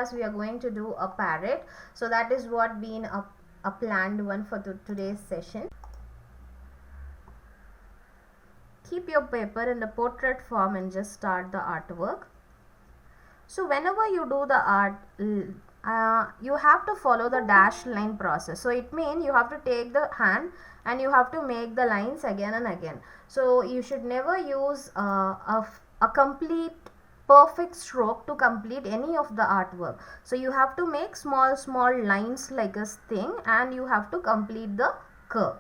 class we are going to do a parrot. So that is what been a planned one for today's session. Keep your paper in the portrait form and just start the artwork. So whenever you do the art, you have to follow the dash line process. So it means you have to take the hand and you have to make the lines again and again. So you should never use a complete perfect stroke to complete any of the artwork. So you have to make small lines like a thing and you have to complete the curve.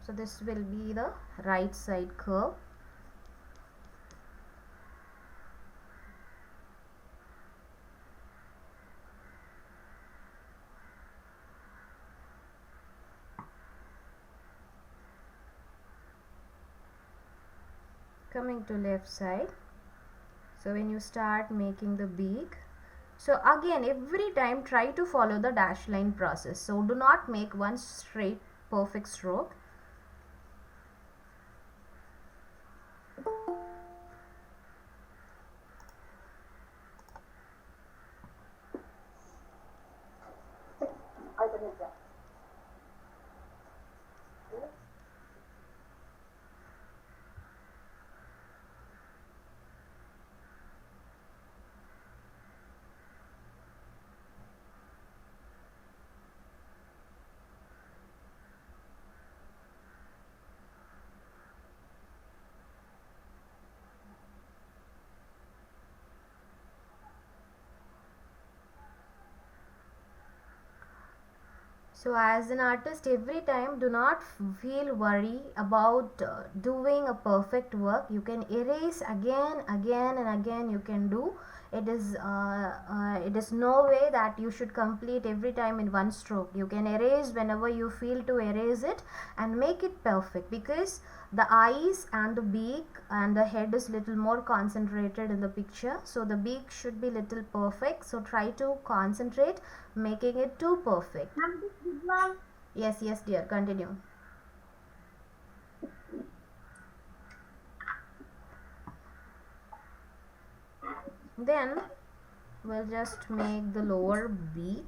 So this will be the right side curve. Coming to left side. So when you start making the beak, so again every time try to follow the dash line process. So do not make one straight perfect stroke. So as an artist, every time do not feel worry about doing a perfect work. You can erase again and again you can do. It is no way that you should complete every time in one stroke. You can erase whenever you feel to erase it and make it perfect, because the eyes and the beak and the head is little more concentrated in the picture. So the beak should be little perfect. So try to concentrate making it too perfect. Yes, dear, continue. Then we'll just make the lower beak.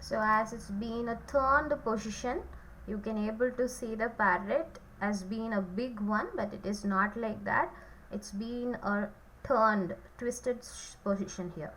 So as it's been a turned position, you can able to see the parrot as being a big one, but it is not like that. It's been a turned, twisted position here.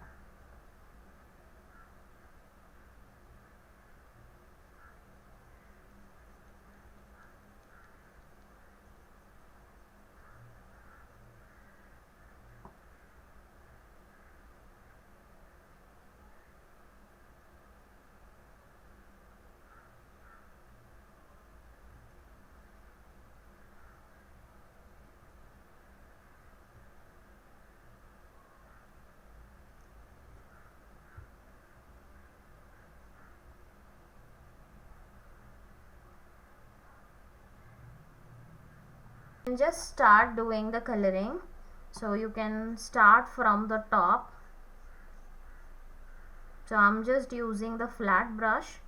And just start doing the coloring. So you can start from the top. So I'm just using the flat brush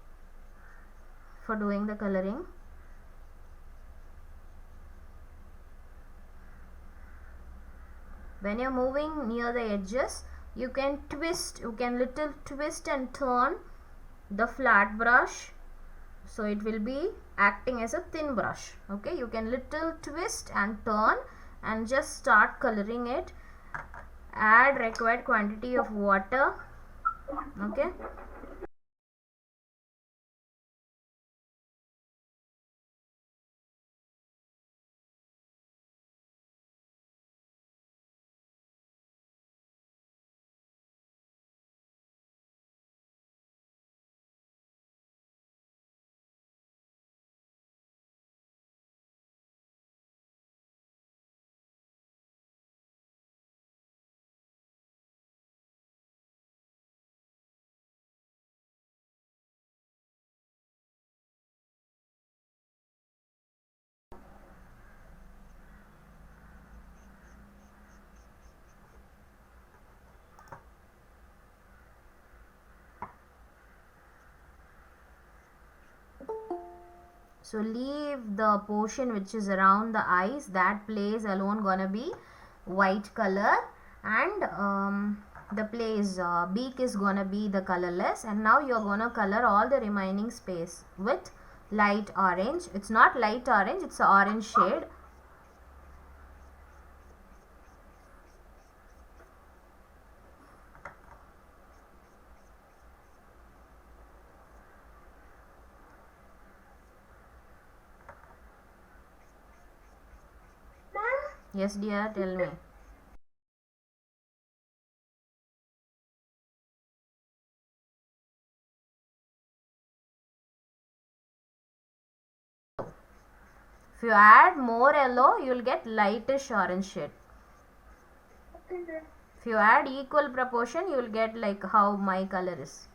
for doing the coloring. When you're moving near the edges, you can little twist and turn the flat brush, so it will be acting as a thin brush. Okay, you can little twist and turn and just start coloring it. Add required quantity of water. Okay, so leave the portion which is around the eyes, that place alone gonna be white color, and the place beak is gonna be the colorless. And now you're gonna color all the remaining space with light orange. It's not light orange, it's an orange shade. Yes dear, tell me. If you add more yellow, you will get lightish orange shade. If you add equal proportion, you will get like how my color is.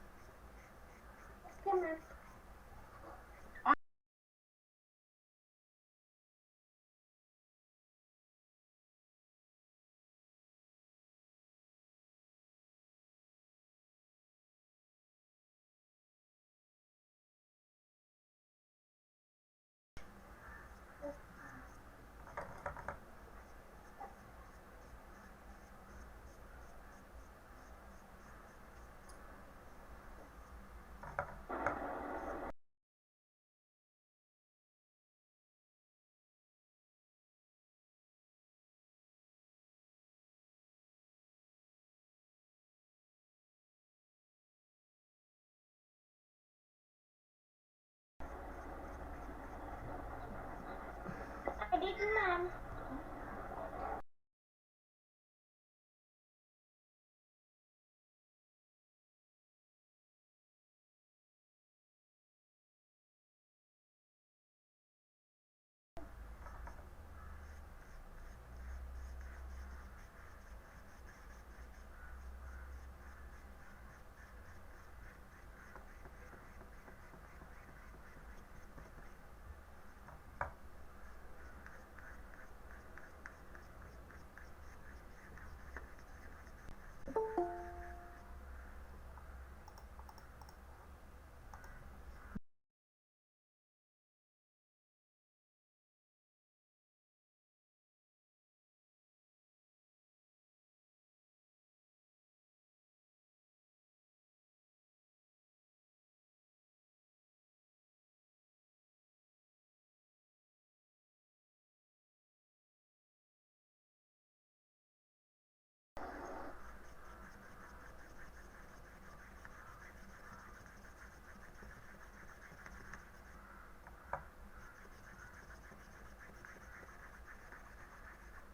I did, ma'am.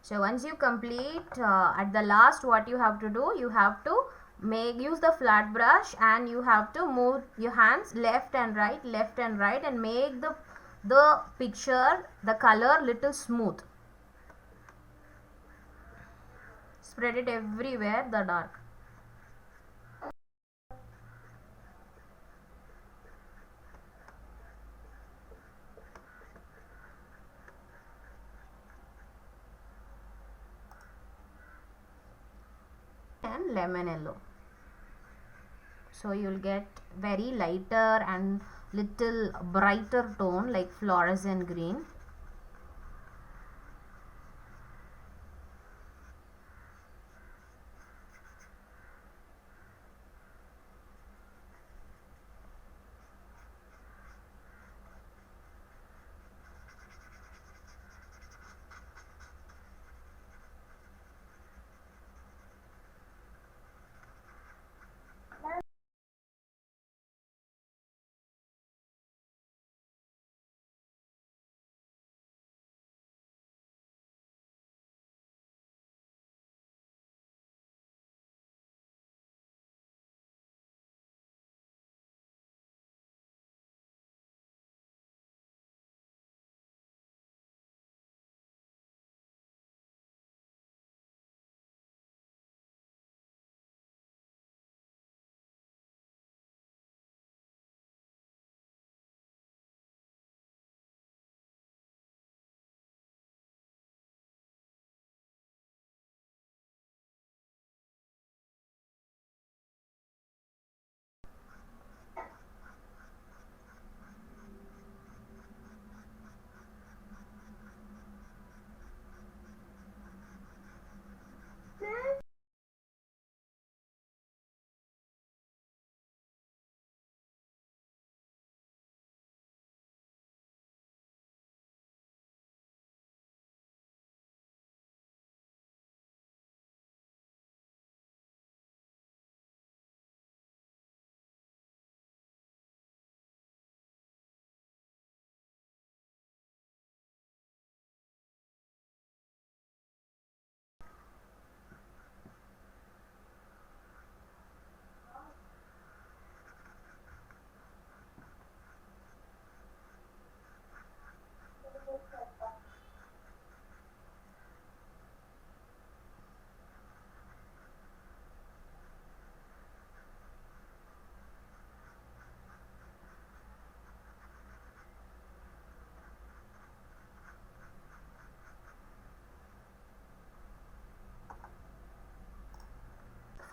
So once you complete, at the last what you have to do, you have to use the flat brush, and you have to move your hands left and right, and make the picture, the color little smooth. Spread it everywhere, the dark. And lemon yellow, so you'll get very lighter and little brighter tone like fluorescent green.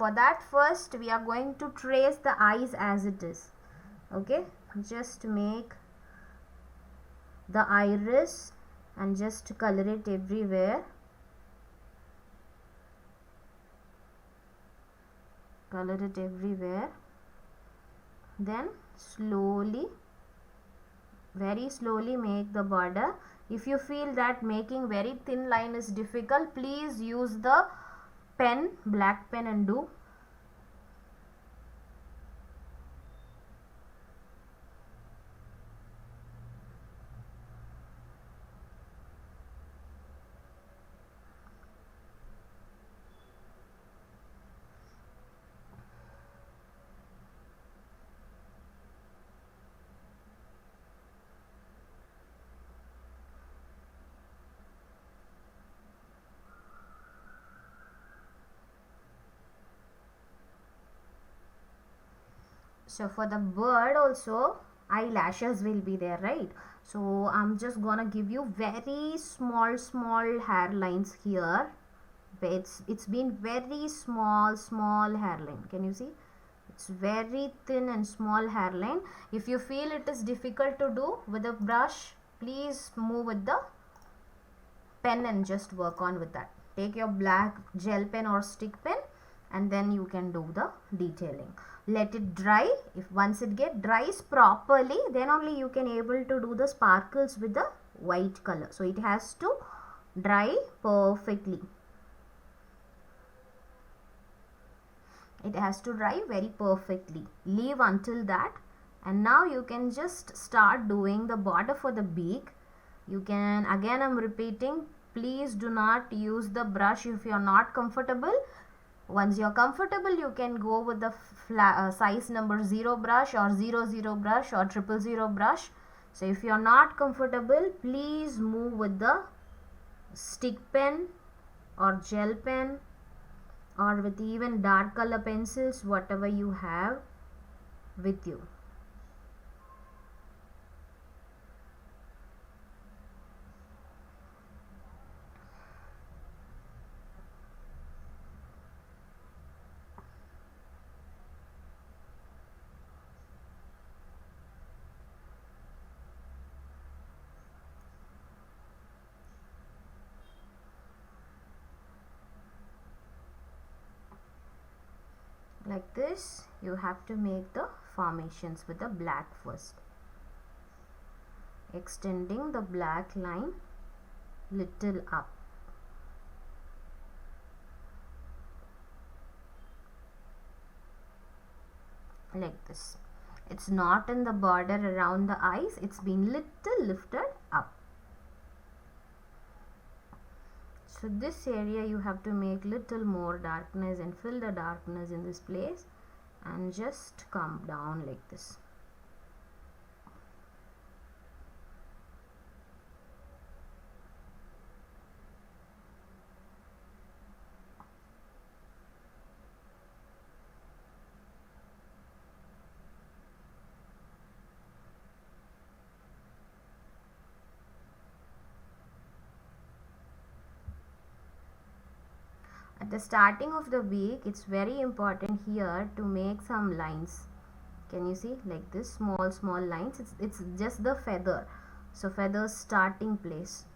for that, first we are going to trace the eyes as it is. Okay, just make the iris and just color it everywhere. Color it everywhere. Then slowly, very slowly make the border. If you feel that making very thin line is difficult, please use the pen, black pen, and do. So for the bird also, eyelashes will be there, right? So I'm just gonna give you very small hairlines here. It's been very small hairline. Can you see? It's very thin and small hairline. If you feel it is difficult to do with a brush, please move with the pen and just work on with that. Take your black gel pen or stick pen and then you can do the detailing. Let it dry. If once it get dries properly, then only you can able to do the sparkles with the white color. So it has to dry perfectly. It has to dry very perfectly. Leave until that, and now you can just start doing the border for the beak. You can, again I'm repeating, please do not use the brush if you are not comfortable. Once you are comfortable, you can go with the size number 0 brush or 00 brush or 000 brush. So if you are not comfortable, please move with the stick pen or gel pen or with even dark color pencils, whatever you have with you. Like this, you have to make the formations with the black first. Extending the black line little up. Like this. It's not in the border around the eyes, it's been little lifted up. So this area you have to make little more darkness and fill the darkness in this place and just come down like this. At the starting of the beak, it's very important here to make some lines. Can you see, like this, small lines? It's just the feather. So feather's starting place.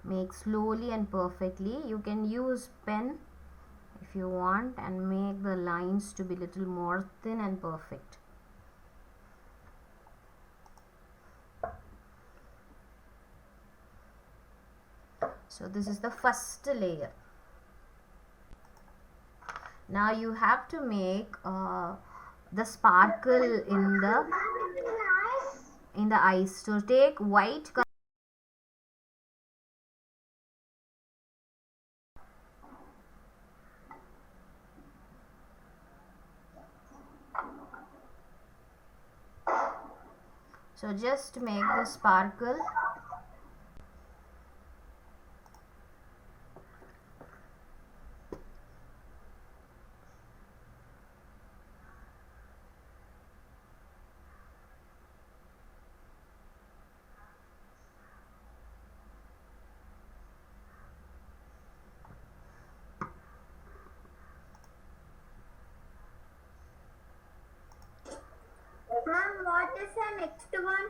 Make slowly and perfectly. You can use pen if you want and make the lines to be little more thin and perfect. So this is the first layer. Now you have to make the sparkle in the eyes. So take white color. So just make the sparkle. next one.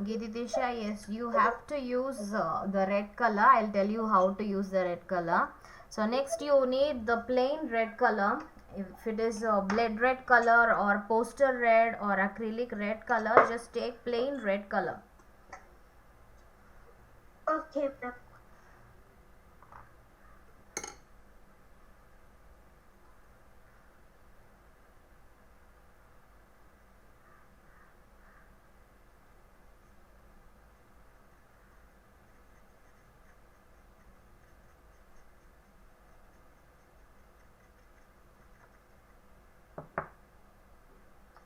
Giditisha, yes, you have to use the red color. I'll tell you how to use the red color. So next you need the plain red color. If it is a blood red color or poster red or acrylic red color, just take plain red color. Okay, ma'am.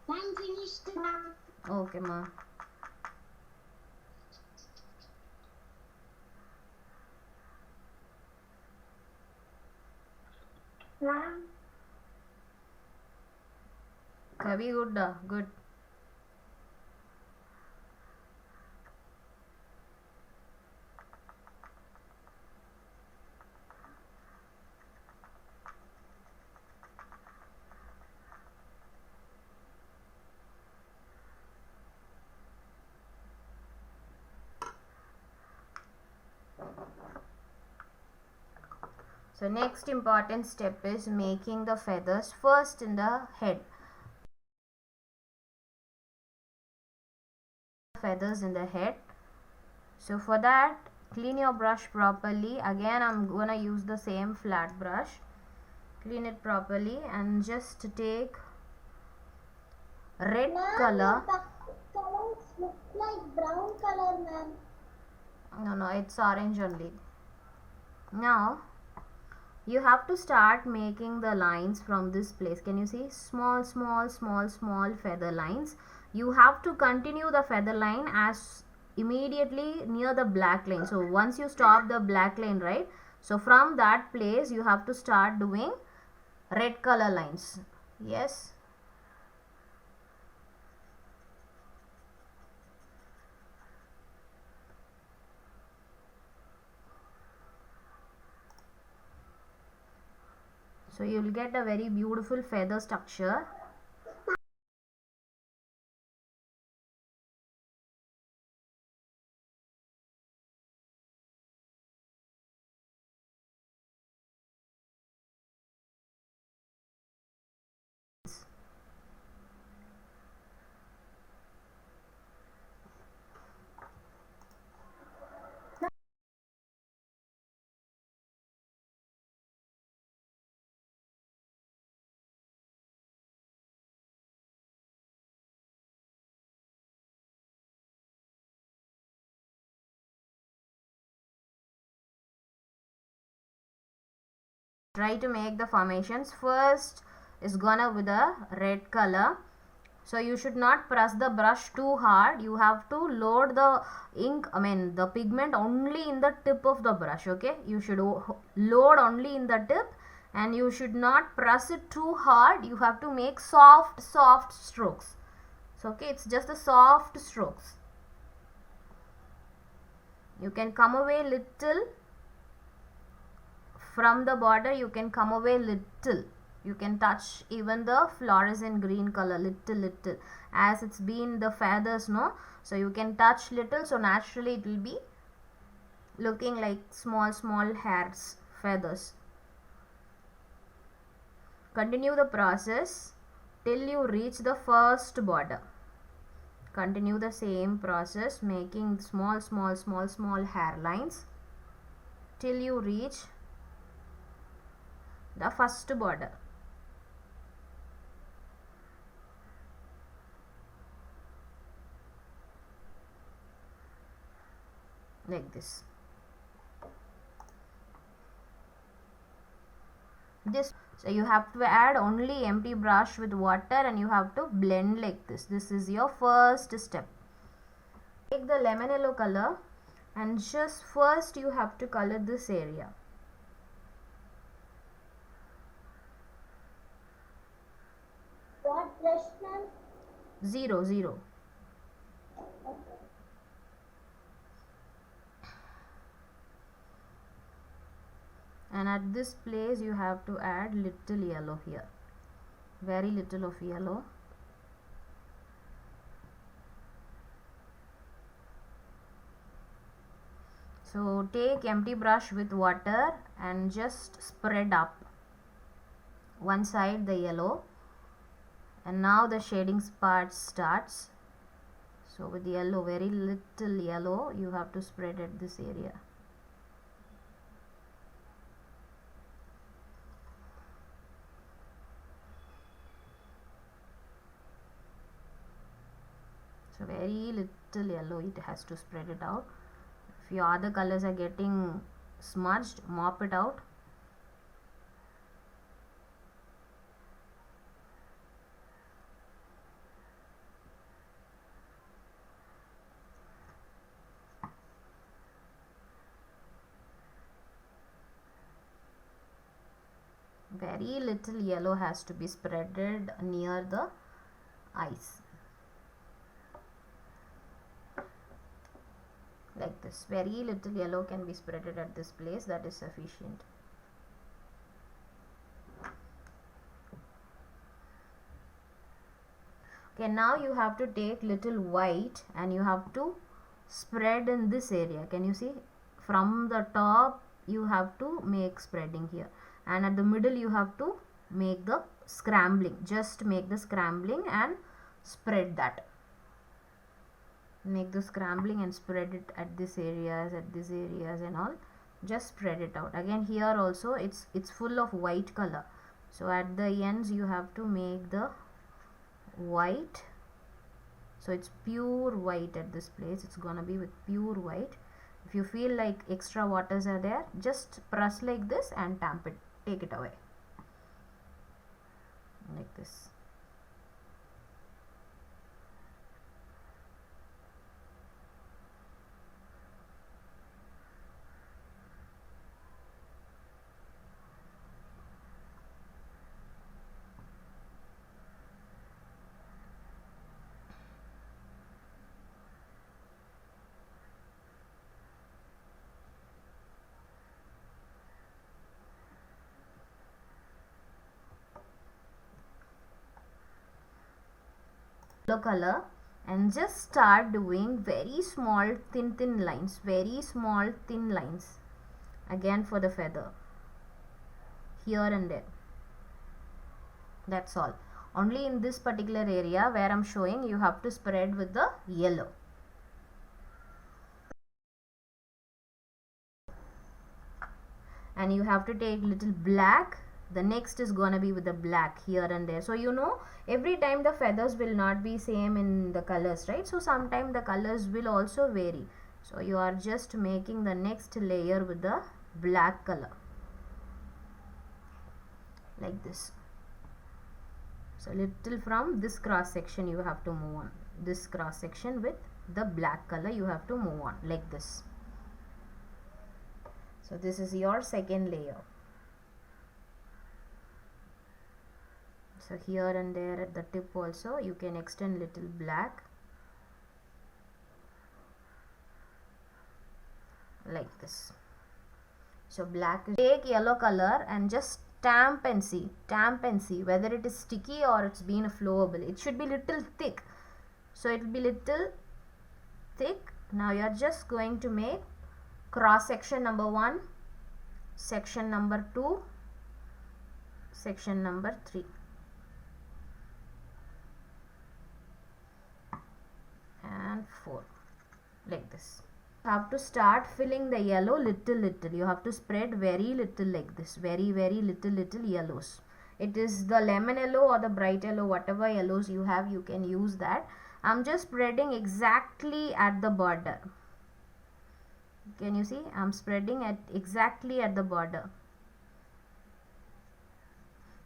I'm finished, ma'am. Okay, ma. Ma'am. Kavi, good, good. So next important step is making the feathers first in the head. Feathers in the head. So for that, clean your brush properly. Again, I'm gonna use the same flat brush. Clean it properly and just take red color. The colors look like brown color, ma'am. No, it's orange only. Now you have to start making the lines from this place. Can you see? Small feather lines. You have to continue the feather line as immediately near the black line. So once you stop the black line, right? So from that place you have to start doing red color lines. Yes. So you will get a very beautiful feather structure. Try to make the formations. First is gonna with a red color. So you should not press the brush too hard. You have to load the ink, the pigment only in the tip of the brush. Okay, you should load only in the tip and you should not press it too hard. You have to make soft strokes. So okay, it's just the soft strokes. You can come away little from the border. You can come away little. You can touch even the fluorescent green color little as it's been the feathers, no? So you can touch little, so naturally it will be looking like small hairs, feathers. Continue the process till you reach the first border. Continue the same process, making small hair lines till you reach the first border. Like this. So you have to add only empty brush with water and you have to blend like this. This is your first step. Take the lemon yellow color and just first you have to color this area. What brush, ma'am? 0. And at this place you have to add little yellow here, very little of yellow. So take empty brush with water and just spread up one side the yellow, and now the shading part starts. So with yellow, very little yellow you have to spread at this area. So very little yellow it has to spread it out. If your other colors are getting smudged, mop it out. Very little yellow has to be spreaded near the eyes. Like this, very little yellow can be spreaded at this place, that is sufficient. Okay, now you have to take little white and you have to spread in this area. Can you see? From the top you have to make spreading here, and at the middle you have to make the scrambling. Just make the scrambling and spread that. Make the scrambling and spread it at this areas, and all. Just spread it out. Again here also it's full of white color, so at the ends you have to make the white. So it's pure white at this place. It's gonna be with pure white. If you feel like extra waters are there, just press like this and tamp it, take it away like this. Yellow color, and just start doing very small thin lines, very small thin lines again for the feather here and there. That's all. Only in this particular area where I'm showing you have to spread with the yellow. And you have to take little black. The next is gonna be with the black here and there. So you know, every time the feathers will not be same in the colors, right? So sometimes the colors will also vary. So you are just making the next layer with the black color like this. So little from this cross section you have to move on. This cross section with the black color you have to move on like this. So this is your second layer. So here and there at the tip also you can extend little black like this. So black. Take yellow color and just tamp and see whether it is sticky or it's been flowable. It should be little thick, so it will be little thick. Now you are just going to make cross section number 1, section number 2, section number 3. And 4 like this. You have to start filling the yellow little. You have to spread very little like this, very little yellows. It is the lemon yellow or the bright yellow, whatever yellows you have, you can use that. I'm just spreading exactly at the border. Can you see? I'm spreading at exactly at the border.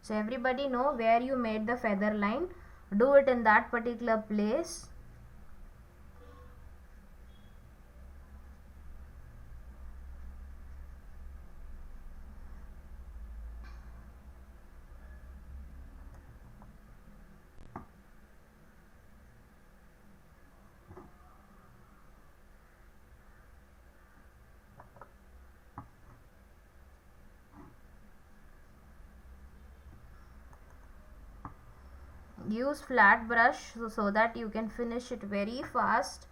So everybody know where you made the feather line, do it in that particular place. Use flat brush so that you can finish it very fast.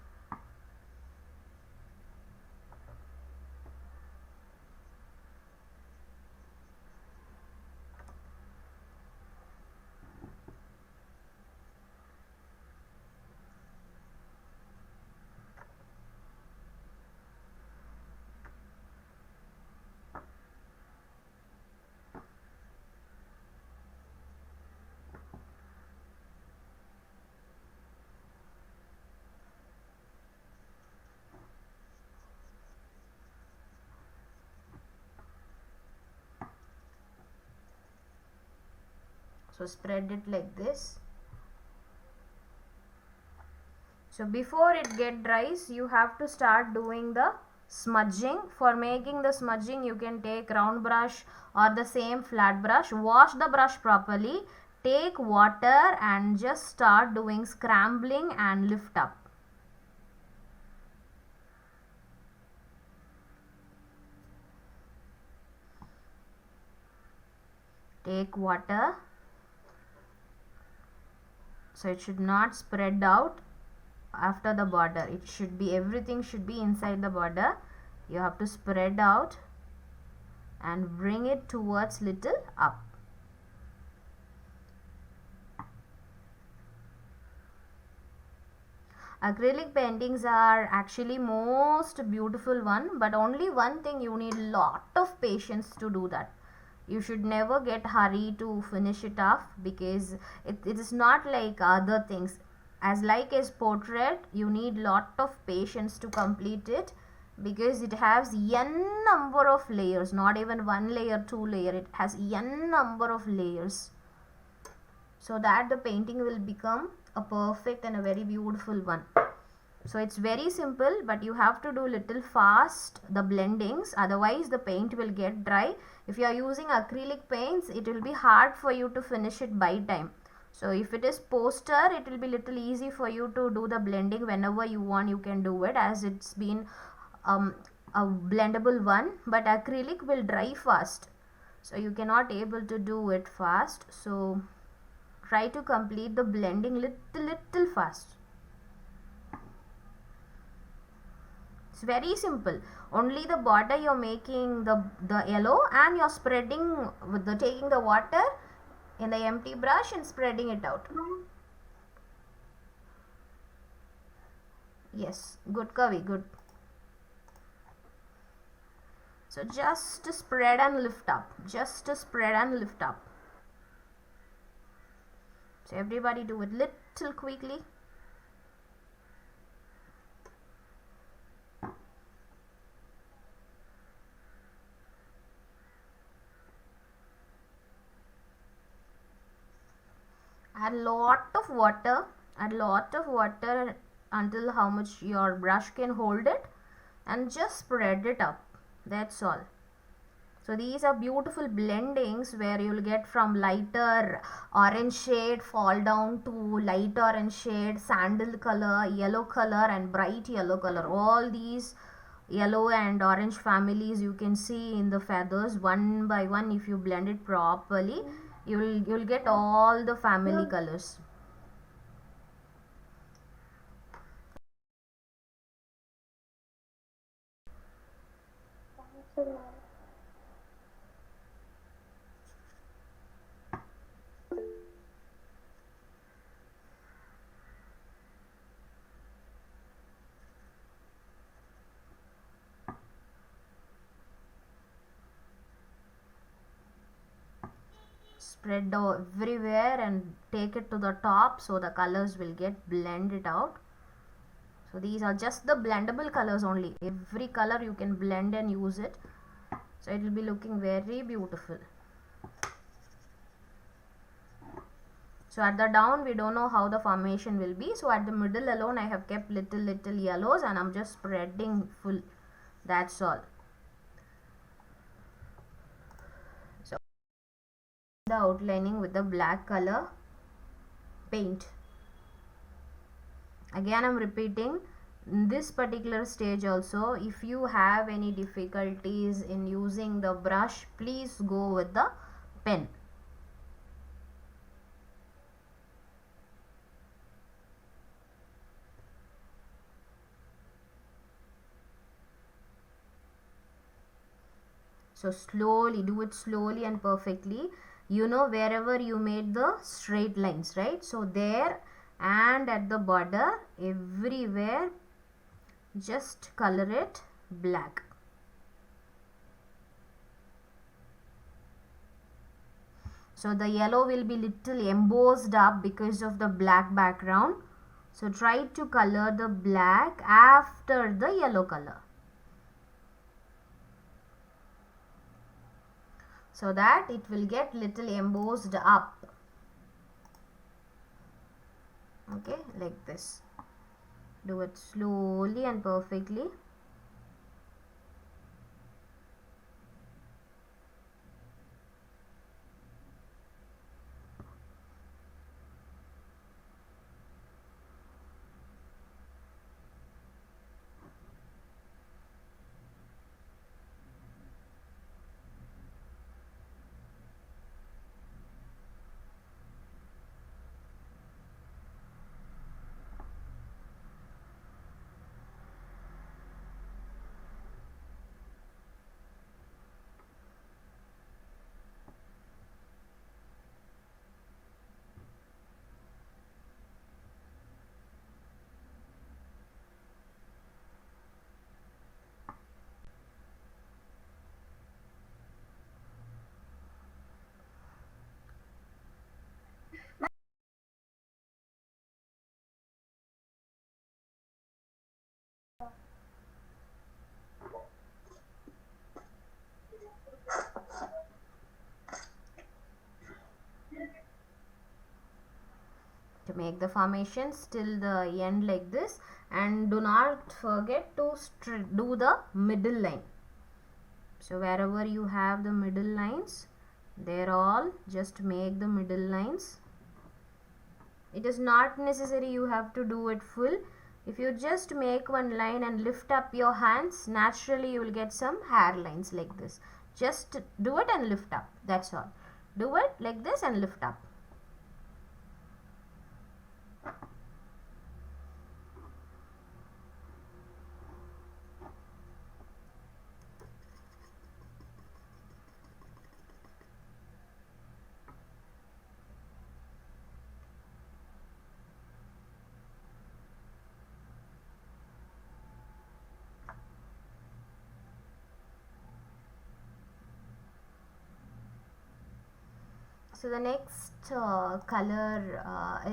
So spread it like this. So before it get dries, you have to start doing the smudging. For making the smudging, you can take round brush or the same flat brush. Wash the brush properly. Take water and just start doing scrambling and lift up. Take water. So it should not spread out after the border. It should be, everything should be inside the border. You have to spread out and bring it towards little up. Acrylic paintings are actually most beautiful one, but only one thing, you need lot of patience to do that. You should never get hurry to finish it off, because it is not like other things. As like as portrait, you need lot of patience to complete it, because it has n number of layers, not even one layer, two layer, it has n number of layers, so that the painting will become a perfect and a very beautiful one. So it's very simple, but you have to do little fast the blendings, otherwise the paint will get dry. If you are using acrylic paints, it will be hard for you to finish it by time. So if it is poster, it will be little easy for you to do the blending whenever you want. You can do it, as it's been a blendable one, but acrylic will dry fast, so you cannot able to do it fast. So try to complete the blending little fast. It's very simple. Only the border you're making the yellow, and you're spreading with the taking the water in the empty brush and spreading it out. Yes, good Kavi, good. So just spread and lift up, just spread and lift up. So everybody do it little quickly. Add lot of water, until how much your brush can hold it, and just spread it up. That's all. So these are beautiful blendings where you will get from lighter orange shade fall down to light orange shade, sandal color, yellow color, and bright yellow color. All these yellow and orange families you can see in the feathers one by one. If you blend it properly, you'll get all the family colors. Spread everywhere and take it to the top, so the colors will get blended out. So these are just the blendable colors only. Every color you can blend and use it, so it will be looking very beautiful. So at the down we don't know how the formation will be, so at the middle alone I have kept little yellows, and I'm just spreading full. That's all. So the outlining with the black color paint. Again I'm repeating, in this particular stage also, if you have any difficulties in using the brush, please go with the pen. So slowly, do it slowly and perfectly. You know, wherever you made the straight lines, right? So there and at the border, everywhere, just color it black. So the yellow will be little embossed up because of the black background. So try to color the black after the yellow color, so that it will get little embossed up. Okay, like this. Do it slowly and perfectly. To make the formations till the end like this, and do not forget to do the middle line. So wherever you have the middle lines, they're all just make the middle lines. It is not necessary you have to do it full. If you just make one line and lift up your hands, naturally you will get some hair lines like this. Just do it and lift up, that's all. Do it like this and lift up. So the next color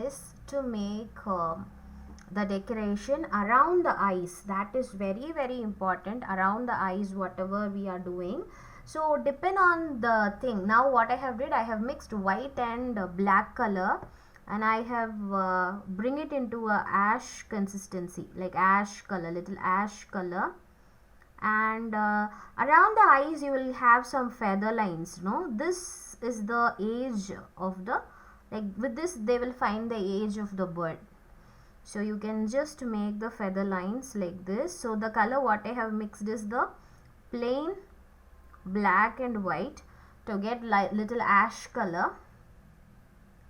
is to make the decoration around the eyes. That is very very important, around the eyes whatever we are doing. So depend on the thing. Now what I have did, I have mixed white and black color, and I have bring it into a ash consistency, like ash color, little ash color. And around the eyes you will have some feather lines, no? This is the age of the, like with this they will find the age of the bird. So you can just make the feather lines like this. So the color what I have mixed is the plain black and white to get little ash color.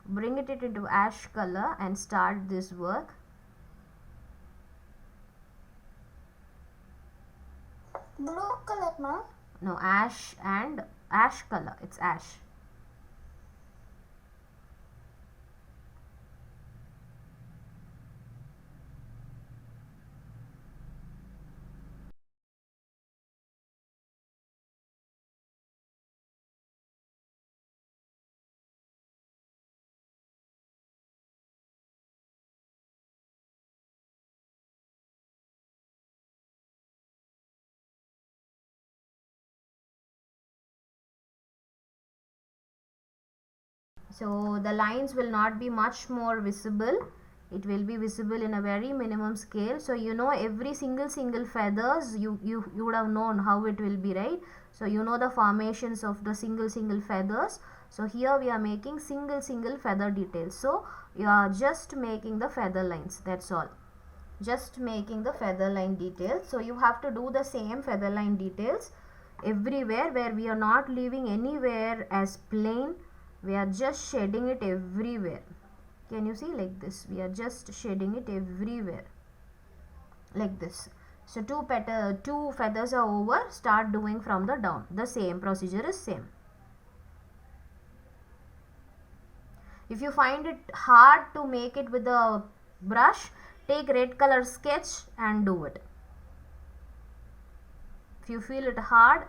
Bring it into ash color and start this work. Blue color, ma? No, ash and ash color, it's ash. So the lines will not be much more visible, it will be visible in a very minimum scale. So you know every single feathers, you would have known how it will be, right? So you know the formations of the single feathers. So here we are making single feather details. So you are just making the feather lines, that's all. Just making the feather line details. So you have to do the same feather line details everywhere, where we are not leaving anywhere as plain, we are just shading it everywhere. Can you see, like this we are just shading it everywhere like this. So two feathers are over, start doing from the down. The same procedure is same. If you find it hard to make it with a brush, take red color sketch and do it. If you feel it hard,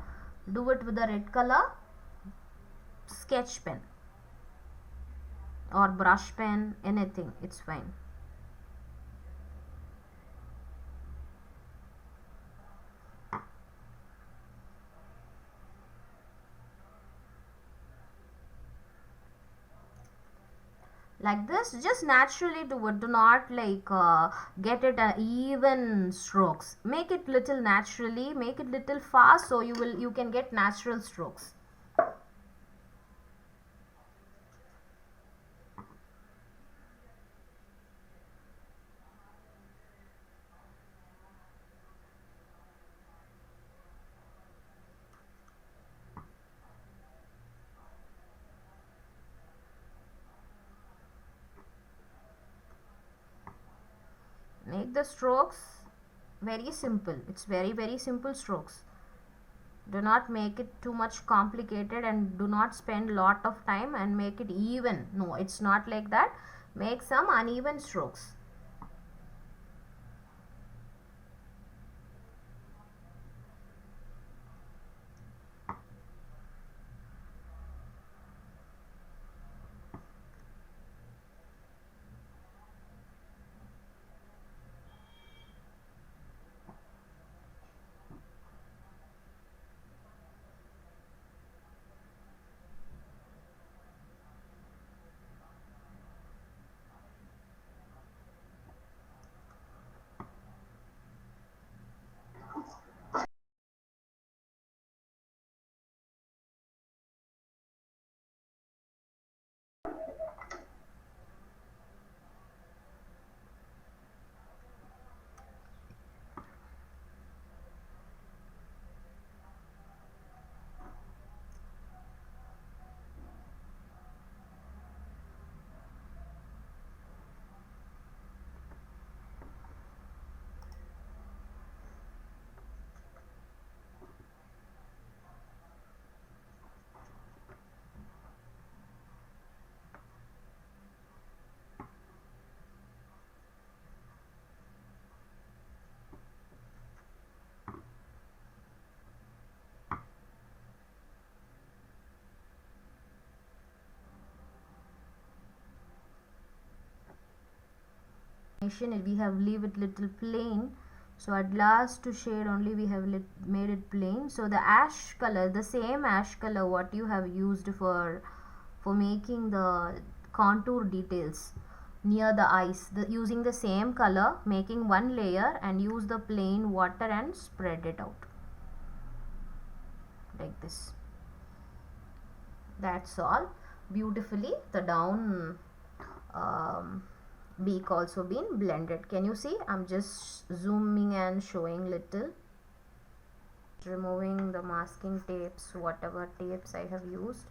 do it with a red color sketch pen or brush pen, anything, it's fine. like this. Just naturally do it. Do not like get it even strokes. Make it little naturally, make it little fast, so you can get natural strokes. Make the strokes very simple. It's very simple strokes. Do not make it too much complicated, and do not spend lot of time and make it even. No, it's not like that. Make some uneven strokes. We have leave it little plain, so at last to shade only we have made it plain. So the ash color, the same ash color what you have used for making the contour details near the eyes, using the same color, making one layer, and use the plain water and spread it out like this. That's all. Beautifully the down beak also been blended. Can you see? I'm just zooming and showing little, removing the masking tapes, whatever tapes I have used.